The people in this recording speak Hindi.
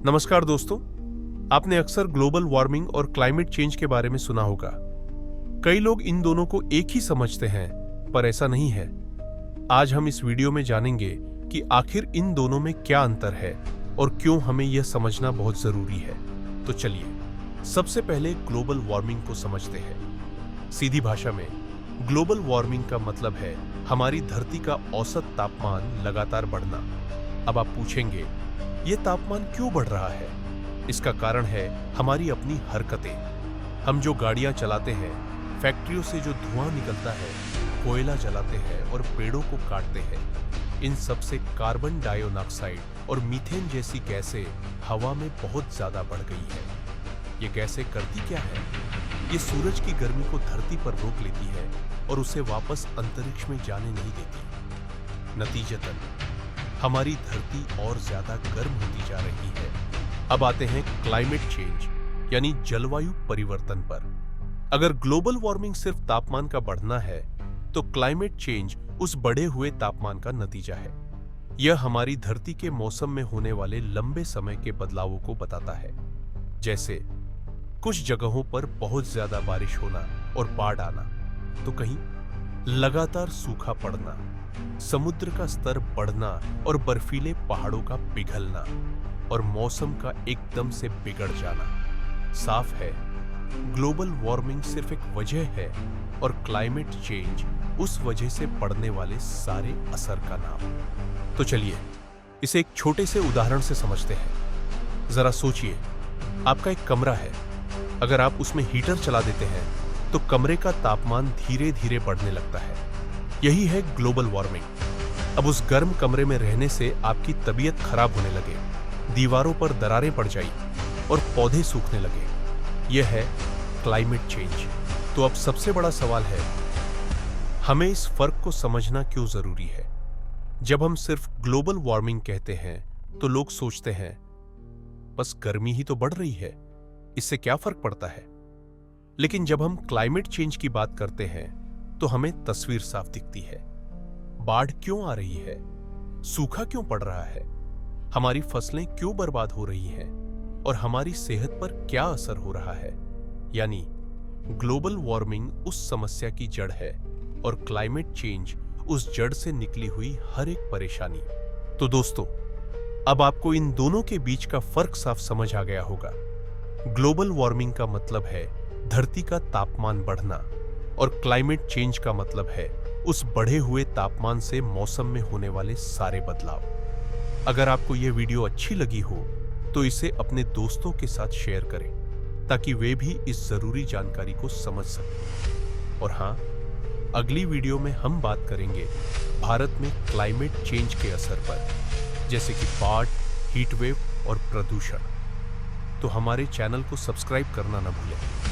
नमस्कार दोस्तों, आपने अक्सर ग्लोबल वार्मिंग और क्लाइमेट चेंज के बारे में सुना होगा। कई लोग इन दोनों को एक ही समझते हैं, पर ऐसा नहीं है। आज हम इस वीडियो में जानेंगे कि आखिर इन दोनों में क्या अंतर है और क्यों हमें यह समझना बहुत जरूरी है। तो चलिए, सबसे पहले ग्लोबल वार्मिंग को समझते हैं। सीधी भाषा में ग्लोबल वार्मिंग का मतलब है हमारी धरती का औसत तापमान लगातार बढ़ना। अब आप पूछेंगे, ये तापमान क्यों बढ़ रहा है? इसका कारण है हमारी अपनी हरकतें। हम जो गाड़ियां चलाते हैं, फैक्ट्रियों से जो धुआं निकलता है, कोयला जलाते हैं और पेड़ों को काटते हैं, इन सब से कार्बन डाइऑक्साइड और मीथेन जैसी गैसें हवा में बहुत ज्यादा बढ़ गई है। ये गैसें करती क्या है? ये सूरज की गर्मी को धरती पर रोक लेती है और उसे वापस अंतरिक्ष में जाने नहीं देती। नतीजतन हमारी धरती और ज्यादा गर्म होती जा रही है। अब आते हैं क्लाइमेट चेंज यानी जलवायु परिवर्तन पर। अगर ग्लोबल वार्मिंग सिर्फ तापमान का बढ़ना है, तो क्लाइमेट चेंज उस बढ़े हुए तापमान का नतीजा है। यह हमारी धरती के मौसम में होने वाले लंबे समय के बदलावों को बताता है, जैसे कुछ जगहों पर बहुत ज्यादा बारिश होना और बाढ़ आना, तो कहीं लगातार सूखा पड़ना, समुद्र का स्तर बढ़ना और बर्फीले पहाड़ों का पिघलना और मौसम का एकदम से बिगड़ जाना। साफ है, ग्लोबल वार्मिंग सिर्फ एक वजह है और क्लाइमेट चेंज उस वजह से पड़ने वाले सारे असर का नाम। तो चलिए, इसे एक छोटे से उदाहरण से समझते हैं। जरा सोचिए, आपका एक कमरा है। अगर आप उसमें हीटर चला देते हैं, तो कमरे का तापमान धीरे धीरे बढ़ने लगता है। यही है ग्लोबल वार्मिंग। अब उस गर्म कमरे में रहने से आपकी तबीयत खराब होने लगे, दीवारों पर दरारें पड़ जाई और पौधे सूखने लगे। यह है क्लाइमेट चेंज। तो अब सबसे बड़ा सवाल है, हमें इस फर्क को समझना क्यों जरूरी है? जब हम सिर्फ ग्लोबल वार्मिंग कहते हैं, तो लोग सोचते हैं बस गर्मी ही तो बढ़ रही है, इससे क्या फर्क पड़ता है। लेकिन जब हम क्लाइमेट चेंज की बात करते हैं, तो हमें तस्वीर साफ दिखती है। बाढ़ क्यों आ रही है? सूखा क्यों पड़ रहा है? हमारी फसलें क्यों बर्बाद हो रही हैं? और हमारी सेहत पर क्या असर हो रहा है? यानी ग्लोबल वार्मिंग उस समस्या की जड़ है और क्लाइमेट चेंज उस जड़ से निकली हुई हर एक परेशानी। तो दोस्तों, अब आपको इन दोनों के बीच का फर्क साफ समझ आ गया होगा। ग्लोबल वार्मिंग का मतलब है धरती का तापमान बढ़ना और क्लाइमेट चेंज का मतलब है उस बढ़े हुए तापमान से मौसम में होने वाले सारे बदलाव। अगर आपको यह वीडियो अच्छी लगी हो, तो इसे अपने दोस्तों के साथ शेयर करें, ताकि वे भी इस जरूरी जानकारी को समझ सकें। और हां, अगली वीडियो में हम बात करेंगे भारत में क्लाइमेट चेंज के असर पर, जैसे कि बाढ़, हीट वेव और प्रदूषण। तो हमारे चैनल को सब्सक्राइब करना न भूलें।